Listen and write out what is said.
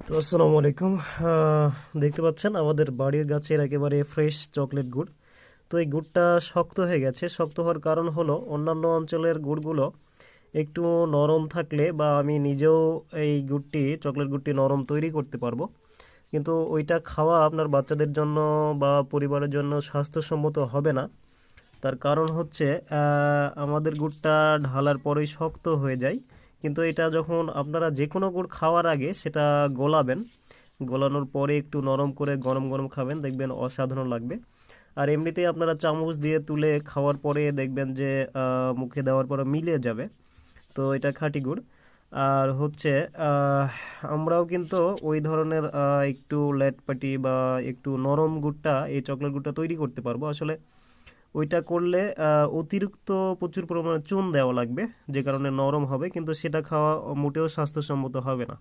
তো আসসালামু আলাইকুম। দেখতে পাচ্ছেন আমাদের বাড়ির গাছের একেবারে ফ্রেশ চকলেট গুড়। তো এই গুড়টা শক্ত হয়ে গেছে। শক্ত হওয়ার কারণ হলো অন্যান্য অঞ্চলের গুড়গুলো একটু নরম থাকলে বা আমি নিজেও এই গুড়টি চকলেট গুড়টি নরম তৈরি করতে পারবো, কিন্তু ওইটা খাওয়া আপনার বাচ্চাদের জন্য বা পরিবারের জন্য স্বাস্থ্যসম্মত হবে না। তার কারণ হচ্ছে আমাদের গুড়টা ঢালার পরেই শক্ত হয়ে যায়, কিন্তু এটা যখন আপনারা যে কোনো গুড় খাওয়ার আগে সেটা গোলাবেন, গোলানোর পরে একটু নরম করে গরম গরম খাবেন, দেখবেন অসাধারণ লাগবে। আর এমনিতেই আপনারা চামচ দিয়ে তুলে খাওয়ার পরে দেখবেন যে মুখে দেওয়ার পরে মিলে যাবে। তো এটা খাঁটি গুড়। আর হচ্ছে আহ, আমরাও কিন্তু ওই ধরনের একটু লেটপাটি বা একটু নরম গুড়টা এই চকলেট গুড়টা তৈরি করতে পারবো আসলে। ওইটা করলে অতিরিক্ত প্রচুর পরিমাণে চুন দেওয়া লাগবে, যে কারণে নরম হবে, কিন্তু সেটা খাওয়া মোটেও স্বাস্থ্যসম্মত হবে না।